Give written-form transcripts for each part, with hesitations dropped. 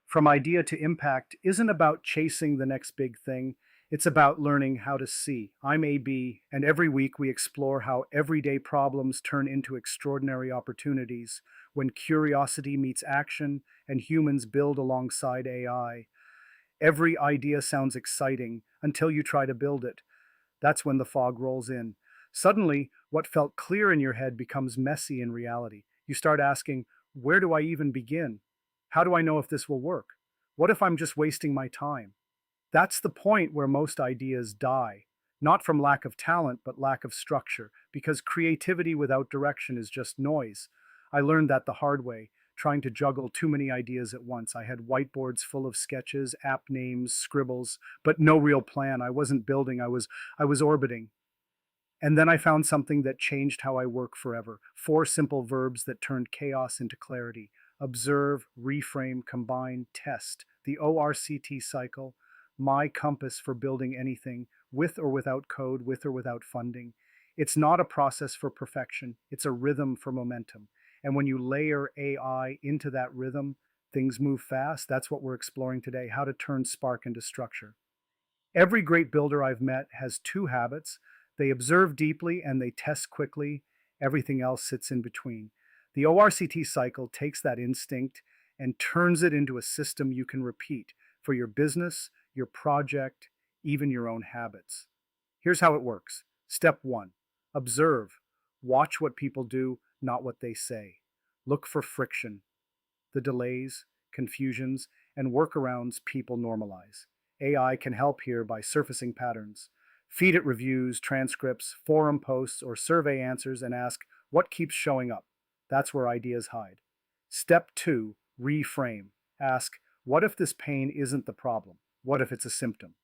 From idea to impact isn't about chasing the next big thing. It's about learning how to see. I'm AB, and every week we explore how everyday problems turn into extraordinary opportunities when curiosity meets action and humans build alongside AI. Every idea sounds exciting until you try to build it. That's when the fog rolls in. Suddenly, what felt clear in your head becomes messy in reality. You start asking, where do I even begin? How do I know if this will work? What if I'm just wasting my time? That's the point where most ideas die, not from lack of talent, but lack of structure, because creativity without direction is just noise. I learned that the hard way, trying to juggle too many ideas at once. I had whiteboards full of sketches, app names, scribbles, but no real plan. I wasn't building, I was orbiting. And then I found something that changed how I work forever. Four simple verbs that turned chaos into clarity. Observe, reframe, combine, test. The O.R.C.T cycle, my compass for building anything, with or without code, with or without funding. It's not a process for perfection, it's a rhythm for momentum. And when you layer AI into that rhythm, things move fast. That's what we're exploring today, how to turn spark into structure. Every great builder I've met has two habits. They observe deeply and they test quickly. Everything else sits in between. The O.R.C.T cycle takes that instinct and turns it into a system you can repeat for your business, your project, even your own habits. Here's how it works. Step one, observe. Watch what people do, not what they say. Look for friction, the delays, confusions, and workarounds people normalize. AI can help here by surfacing patterns. Feed it reviews, transcripts, forum posts, or survey answers and ask, what keeps showing up? That's where ideas hide. Step two, reframe. Ask, what if this pain isn't the problem? What if it's a symptom?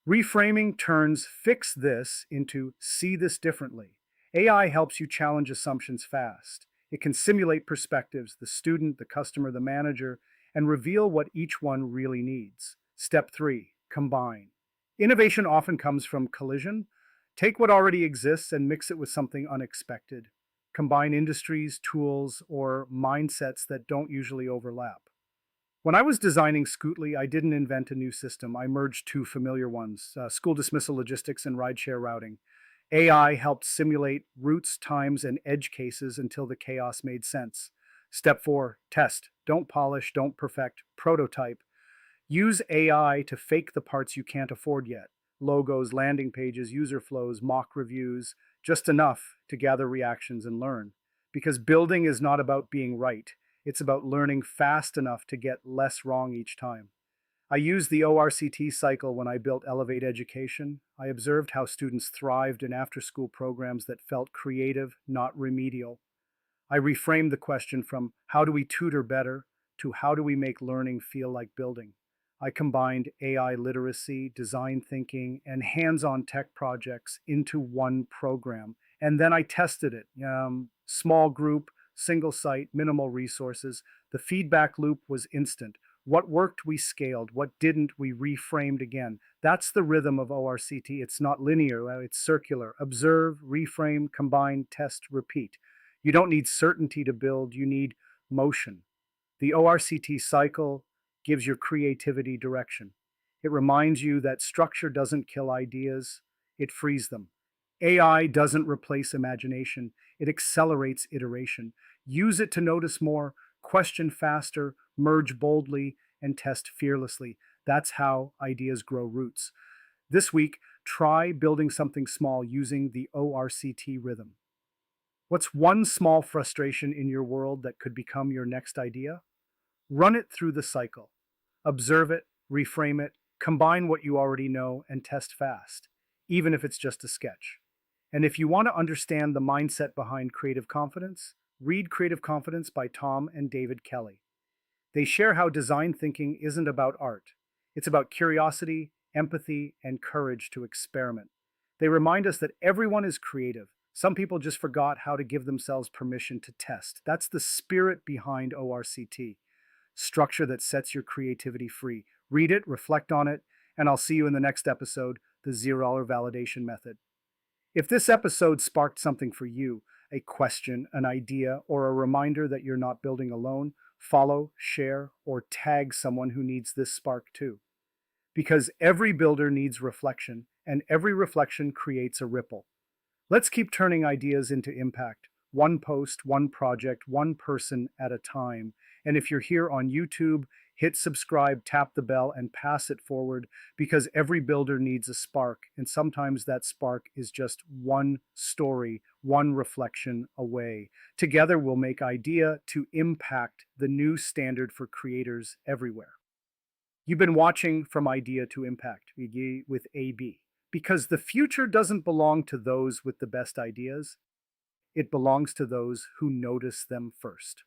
Reframing turns fix this into see this differently. AI helps you challenge assumptions fast. It can simulate perspectives, the student, the customer, the manager, and reveal what each one really needs. Step three, combine. Innovation often comes from collision. Take what already exists and mix it with something unexpected. Combine industries, tools, or mindsets that don't usually overlap. When I was designing Scootly, I didn't invent a new system. I merged two familiar ones, school dismissal logistics and rideshare routing. AI helped simulate routes, times, and edge cases until the chaos made sense. Step four, test. Don't polish, don't perfect, prototype. Use AI to fake the parts you can't afford yet. Logos, landing pages, user flows, mock reviews, just enough to gather reactions and learn. Because building is not about being right. It's about learning fast enough to get less wrong each time. I used the O.R.C.T cycle when I built Elevate Education. I observed how students thrived in after-school programs that felt creative, not remedial. I reframed the question from how do we tutor better to how do we make learning feel like building. I combined AI literacy, design thinking, and hands-on tech projects into one program. And then I tested it. Small group, single site, minimal resources. The feedback loop was instant. What worked, we scaled. What didn't, we reframed again. That's the rhythm of O.R.C.T. It's not linear, it's circular. Observe, reframe, combine, test, repeat. You don't need certainty to build, you need motion. The O.R.C.T cycle gives your creativity direction. It reminds you that structure doesn't kill ideas, it frees them. AI doesn't replace imagination, it accelerates iteration. Use it to notice more, question faster, merge boldly, and test fearlessly. That's how ideas grow roots. This week, try building something small using the O.R.C.T rhythm. What's one small frustration in your world that could become your next idea? Run it through the cycle. Observe it, reframe it, combine what you already know, and test fast, even if it's just a sketch. And if you want to understand the mindset behind creative confidence, read Creative Confidence by Tom and David Kelly. They share how design thinking isn't about art. It's about curiosity, empathy, and courage to experiment. They remind us that everyone is creative. Some people just forgot how to give themselves permission to test. That's the spirit behind O.R.C.T. Structure that sets your creativity free. Read it, reflect on it, and I'll see you in the next episode, the $0 validation method. If this episode sparked something for you, a question, an idea, or a reminder that you're not building alone, follow, share, or tag someone who needs this spark too. Because every builder needs reflection, and every reflection creates a ripple. Let's keep turning ideas into impact, one post, one project, one person at a time. And if you're here on YouTube, hit subscribe, tap the bell, and pass it forward because every builder needs a spark. And sometimes that spark is just one story, one reflection away. Together, we'll make idea to impact the new standard for creators everywhere. You've been watching From Idea to Impact with AB because the future doesn't belong to those with the best ideas. It belongs to those who notice them first.